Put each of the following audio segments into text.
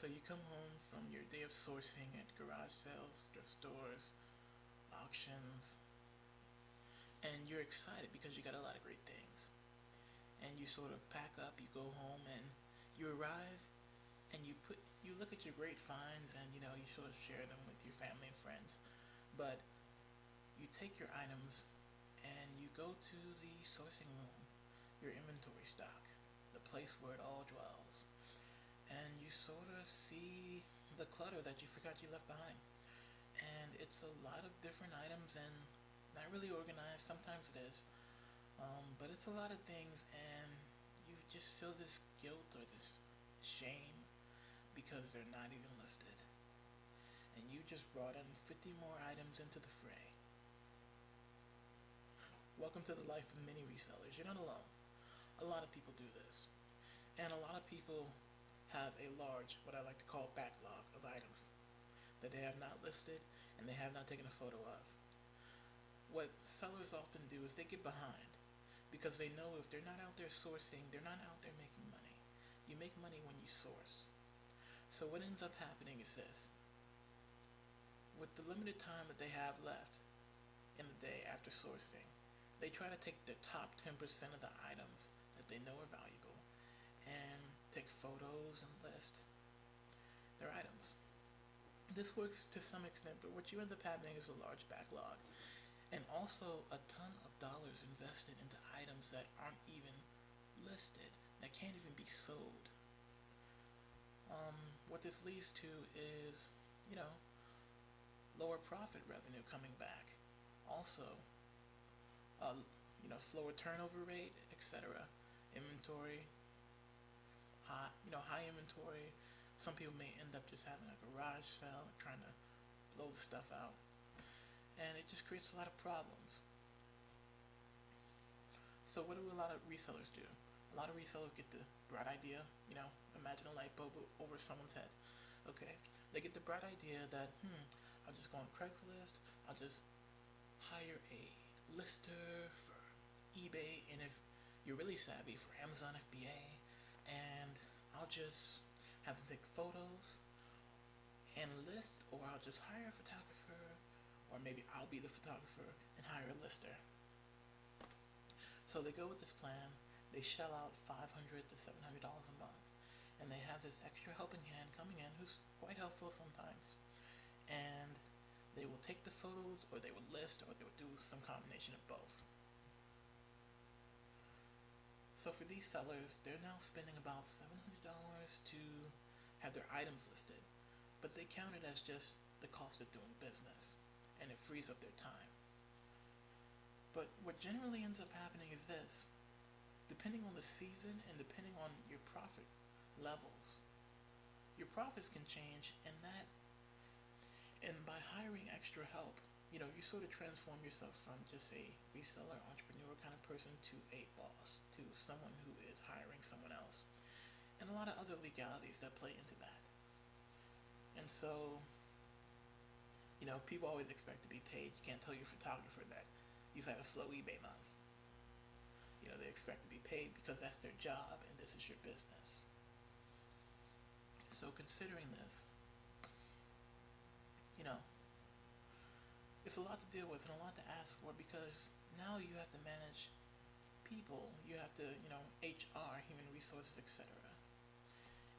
So you come home from your day of sourcing at garage sales, thrift stores, auctions, and you're excited because you got a lot of great things. And you sort of pack up, you go home, and you arrive, and you look at your great finds, and you sort of share them with your family and friends. But you take your items and you go to the sourcing room, your inventory stock, the place where it all dwells, and you sort of see the clutter that you forgot you left behind. And it's a lot of different items and not really organized. Sometimes it is, but it's a lot of things, and you just feel this guilt or this shame because they're not even listed. And you just brought in 50 more items into the fray. Welcome to the life of many resellers. You're not alone. A lot of people do this. And a lot of people have a large, what I like to call, backlog of items that they have not listed and they have not taken a photo of. What sellers often do is they get behind because they know if they're not out there sourcing, they're not out there making money. You make money when you source. So what ends up happening is this. With the limited time that they have left in the day after sourcing, they try to take the top 10% of the items that they know are valuable and take photos and list their items. This works to some extent, but what you end up having is a large backlog and also a ton of dollars invested into items that aren't even listed, that can't even be sold. What this leads to is, lower profit revenue coming back. Also, slower turnover rate, etc. Inventory, high inventory. Some people may end up just having a garage sale, trying to blow the stuff out, and it just creates a lot of problems. So what do a lot of resellers do? A lot of resellers get the bright idea, imagine a light bulb over someone's head. Okay, they get the bright idea that, I'll just go on Craigslist, I'll just hire a lister for eBay, and if you're really savvy, for Amazon FBA, and I'll just have them take photos and list, or I'll just hire a photographer, or maybe I'll be the photographer and hire a lister. So they go with this plan, they shell out $500 to $700 a month, and they have this extra helping hand coming in who's quite helpful sometimes. And they will take the photos, or they will list, or they will do some combination of both. So for these sellers, they're now spending about $700 to have their items listed, but they count it as just the cost of doing business, and it frees up their time. But what generally ends up happening is this. Depending on the season and depending on your profit levels, your profits can change, and by hiring extra help, you sort of transform yourself from just a reseller, entrepreneur kind of person to a boss, to someone who is hiring someone else, and a lot of other legalities that play into that. And so, people always expect to be paid. You can't tell your photographer that you've had a slow eBay month. They expect to be paid because that's their job and this is your business. So considering this, it's a lot to deal with and a lot to ask for, because now you have to manage people, you have to, HR, human resources, etc.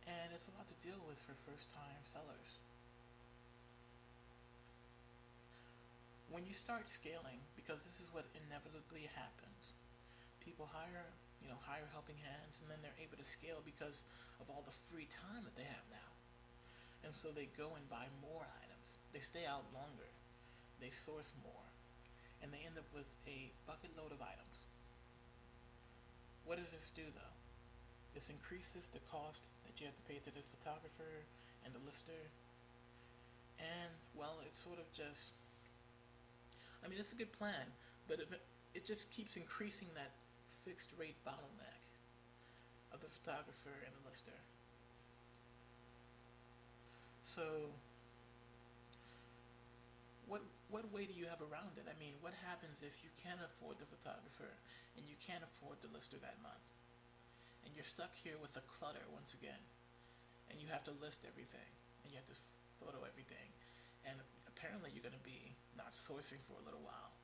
And it's a lot to deal with for first-time sellers. When you start scaling, because this is what inevitably happens, people hire helping hands, and then they're able to scale because of all the free time that they have now. And so they go and buy more items. They stay out longer. They source more. And they end up with a bucket load of items. What does this do, though? This increases the cost that you have to pay to the photographer and the lister. And, well, it's sort of just... it's a good plan, but it just keeps increasing that fixed rate bottleneck of the photographer and the lister. So what way do you have around it? What happens if you can't afford the photographer and you can't afford the lister that month? And you're stuck here with the clutter once again. and you have to list everything, and you have to photo everything, and apparently you're going to be not sourcing for a little while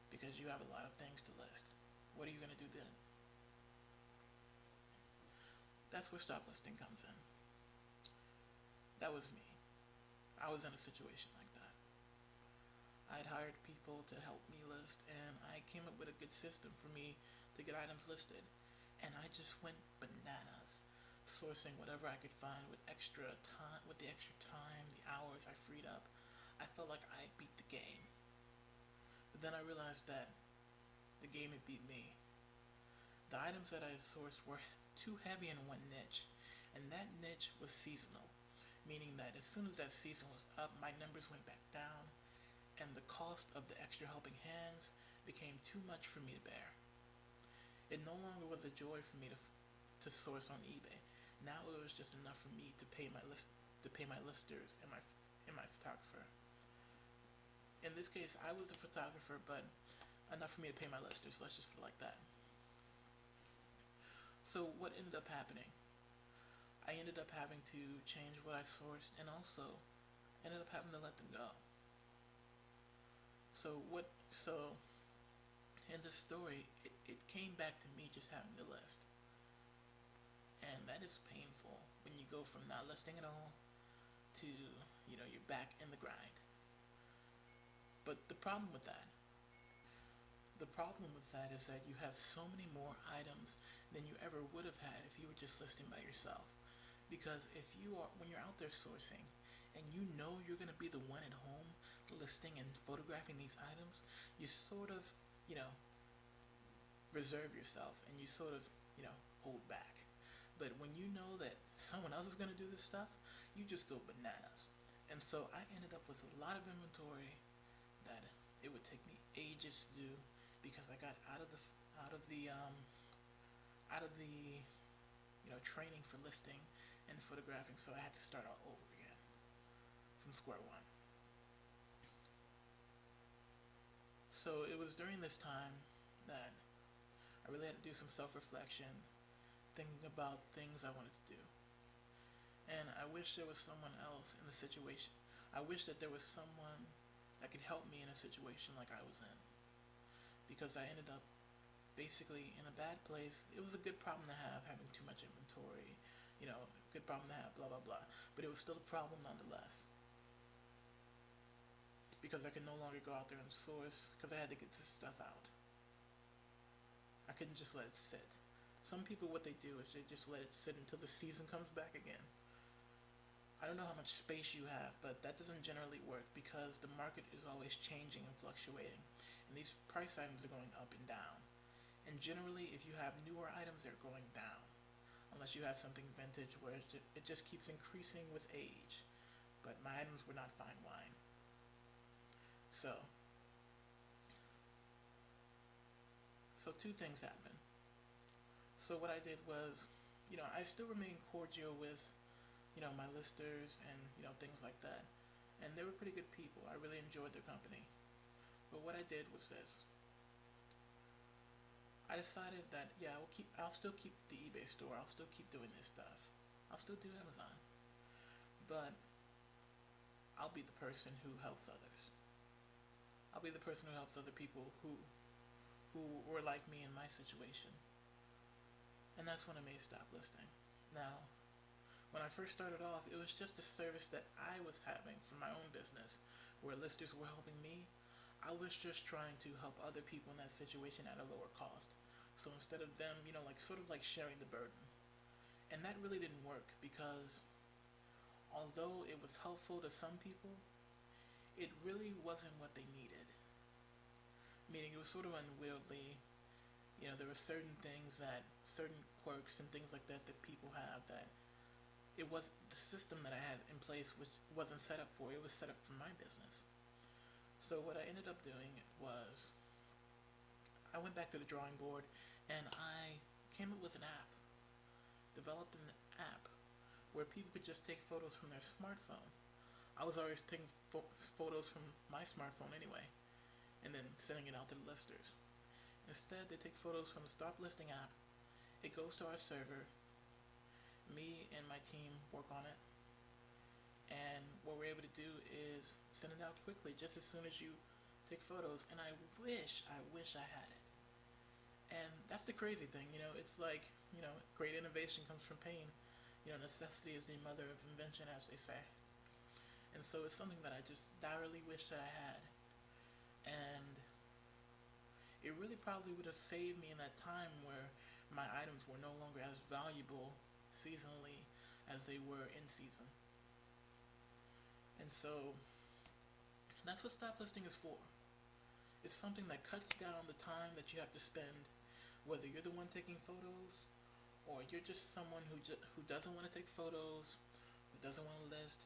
because you have a lot of things to list. What are you going to do then? That's where stop listing comes in. That was me. I was in a situation like that. I'd hired people to help me list, and I came up with a good system for me to get items listed. And I just went bananas, sourcing whatever I could find with extra time, with the extra time, the hours I freed up. I felt like I beat the game. But then I realized that the game had beat me. The items that I sourced were too heavy in one niche, and that niche was seasonal, meaning that as soon as that season was up, my numbers went back down, and the cost of the extra helping hands became too much for me to bear. It no longer was a joy for me to source on eBay. Now it was just enough for me to pay my listers and my photographer. In this case, I was the photographer, but enough for me to pay my listers. Let's just put it like that. So what ended up happening? I ended up having to change what I sourced, and also ended up having to let them go. So in this story, it came back to me just having to list. And that is painful when you go from not listing at all to, you're back in the grind. But the problem with that is that you have so many more items than you ever would have had if you were just listing by yourself. Because when you're out there sourcing, and you know you're going to be the one at home listing and photographing these items, you sort of, reserve yourself, and you sort of, hold back. But when you know that someone else is going to do this stuff, you just go bananas. And so I ended up with a lot of inventory that it would take me ages to do, because I got out of the training for listing and photographing, so I had to start all over again from square one. So it was during this time that I really had to do some self-reflection, thinking about things I wanted to do. And I wish there was someone else in the situation. I wish that there was someone that could help me in a situation like I was in. Because I ended up basically in a bad place. It was a good problem to have, having too much inventory, good problem to have, blah, blah, blah. But it was still a problem nonetheless. Because I could no longer go out there and source, because I had to get this stuff out. I couldn't just let it sit. Some people, what they do is they just let it sit until the season comes back again. I don't know how much space you have, but that doesn't generally work, because the market is always changing and fluctuating, and these price items are going up and down. And generally, if you have newer items, they're going down, unless you have something vintage where it just keeps increasing with age. But my items were not fine wine. So two things happened. So what I did was, I still remained cordial with, my listers and, things like that. And they were pretty good people. I really enjoyed their company. But what I did was this. I decided that, I'll still keep the eBay store. I'll still keep doing this stuff. I'll still do Amazon. But I'll be the person who helps others. I'll be the person who helps other people who were like me in my situation. And that's when I made StopListing. Now, when I first started off, it was just a service that I was having for my own business, where listers were helping me. I was just trying to help other people in that situation at a lower cost. So instead of them, sort of like sharing the burden. And that really didn't work, because although it was helpful to some people, it really wasn't what they needed. Meaning it was sort of unwieldy. There were certain things certain quirks and things like that people have that it was the system that I had in place which wasn't set up for. It was set up for my business. So what I ended up doing was I went back to the drawing board, and I came up with an app, developed an app where people could just take photos from their smartphone. I was always taking photos from my smartphone anyway, and then sending it out to the listers. Instead, they take photos from the StopListing app. It goes to our server, me and my team work on it, and what we're able to do is send it out quickly, just as soon as you take photos. And I wish I had it. And that's the crazy thing, it's like, great innovation comes from pain. Necessity is the mother of invention, as they say. And so it's something that I just direly wish that I had. And it really probably would have saved me in that time where my items were no longer as valuable seasonally as they were in season. And so that's what stop listing is for. It's something that cuts down the time that you have to spend, whether you're the one taking photos or you're just someone who doesn't want to take photos, who doesn't want to list,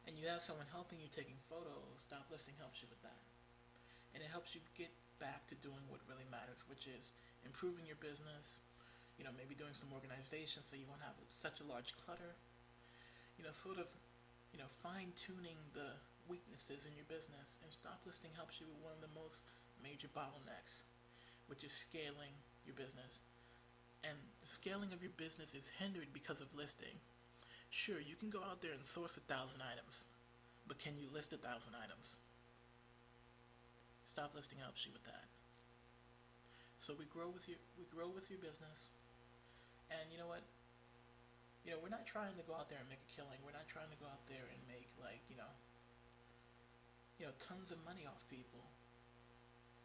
and you have someone helping you taking photos. Stop listing helps you with that. And it helps you get back to doing what really matters, which is improving your business, maybe doing some organization so you won't have such a large clutter, sort of, fine-tuning the weaknesses in your business. And stop listing helps you with one of the most major bottlenecks, which is scaling your business. And the scaling of your business is hindered because of listing. Sure, you can go out there and source 1,000 items, but can you list 1,000 items? Stop listing helps you with that. So we grow with your business. And you know what? We're not trying to go out there and make a killing. We're not trying to go out there and make tons of money off people.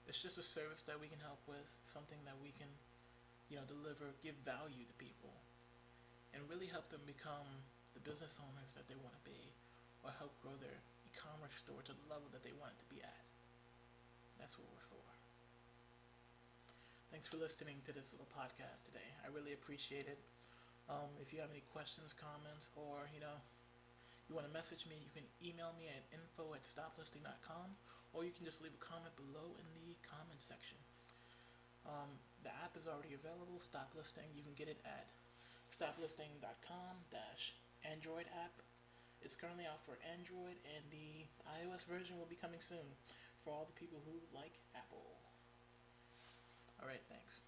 It's just a service that we can help with, something that we can, deliver, give value to people, and really help them become the business owners that they want to be, or help grow their e-commerce store to the level that they want it to be at. That's what we're for. Thanks for listening to this little podcast today. I really appreciate it. If you have any questions, comments, or you want to message me, you can email me at info@stoplisting.com, or you can just leave a comment below in the comment section. The app is already available, Stop Listing. You can get it at stoplisting.com/Android app. It's currently out for Android, and the iOS version will be coming soon for all the people who like Apple. Alright, thanks.